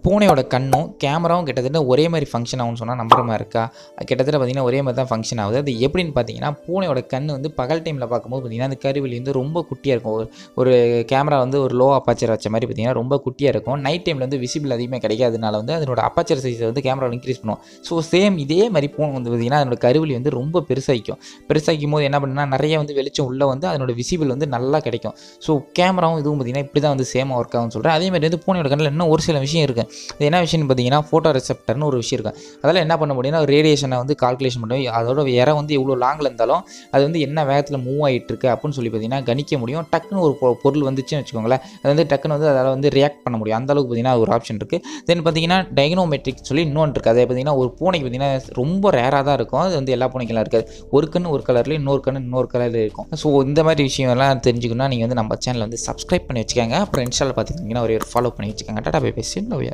பூனையோட கண்ணும் கேமராவும் கிட்டத்தட்ட ஒரே மாதிரி ஃபங்க்ஷன் ஆகும்னு சொன்னால் நம்புற மாதிரி இருக்கா? கிட்டத்தட்ட பார்த்திங்கன்னா ஒரே மாதிரி தான் ஃபங்க்ஷன் ஆகுது. அது எப்படின்னு பார்த்தீங்கன்னா, பூனையோட கண் வந்து பகல் டைமில் பார்க்கும்போது பார்த்திங்கன்னா அந்த கருவிழி வந்து ரொம்ப குட்டியாக இருக்கும். ஒரு கேமரா வந்து ஒரு லோ அப்பாச்சர் வச்ச மாதிரி பார்த்திங்கன்னா ரொம்ப குட்டியாக இருக்கும். நைட் டைமில் வந்து விசிபிள் அதிகமாக கிடைக்காதனால வந்து அதனோட அப்பச்சர் சைஸை வந்து கேமராவில் இன்க்ரீஸ் பண்ணுவோம். ஸோ சேம் இதே மாதிரி பூனை வந்து பார்த்திங்கன்னா அதனோட கருவிழி வந்து ரொம்ப பெருசாகிக்கும் போது என்ன பண்ணுன்னா நிறைய வந்து வெளிச்சம் உள்ளே வந்து அதனோட விசிபிள் வந்து நல்லா கிடைக்கும். ஸோ கேமராவும் இதுவும் பார்த்திங்கன்னா இப்படி தான் வந்து சேமாக ஒர்க் ஆகும்னு சொல்கிறேன். அதேமாதிரி வந்து பூனையோட கண்ணில் இன்னும் ஒரு சில விஷயம் இருக்குது. அது என்ன விஷயம்னு பார்த்தீங்கன்னா ஃபோட்டோ ரிசெப்டர்னு ஒரு விஷயம் இருக்குது. அதெல்லாம் என்ன பண்ண முடியும்னா ரேடியேஷனை வந்து கால்குலேஷன் பண்ணி அதோட இறை வந்து எவ்வளோ லாங்கில் இருந்தாலும் அது வந்து என்ன வேகத்தில் மூவ் ஆகிட்டு இருக்கு அப்படின்னு சொல்லி பார்த்தீங்கன்னா கணிக்க முடியும். டக்குன்னு ஒரு பொருள் வந்துச்சுன்னு வச்சுக்கோங்களேன், அது வந்து டக்குன்னு வந்து அதால் வந்து ரியாக்ட் பண்ண முடியும். அந்த அளவுக்கு பார்த்தீங்கன்னா ஒரு ஆப்ஷன் இருக்குது. தென் பார்த்தீங்கன்னா டைக்னோமெட்ரிக் சொல்லி இன்னொன்று இருக்குது. அதை பார்த்தீங்கன்னா ஒரு பூனைக்கு பார்த்தீங்கன்னா ரொம்ப ரேராக தான் இருக்கும். அது வந்து எல்லா பூனைக்கெல்லாம் இருக்காது. ஒரு கண்ணு ஒரு கலரில் இன்னொரு கண்ணு இன்னொரு கலரில் இருக்கும். ஸோ இந்த மாதிரி விஷயம்லாம் தெரிஞ்சுக்கணும்னா நீங்கள் வந்து நம்ம சேனலை வந்து சப்ஸ்கிரைப் பண்ணி வச்சுக்கோங்க. அப்புறம் இன்ஸ்டாவில் பார்த்துக்கிட்டிங்கன்னா ஒரு ஃபாலோ பண்ணி வச்சுக்கோங்க. Tata bye by.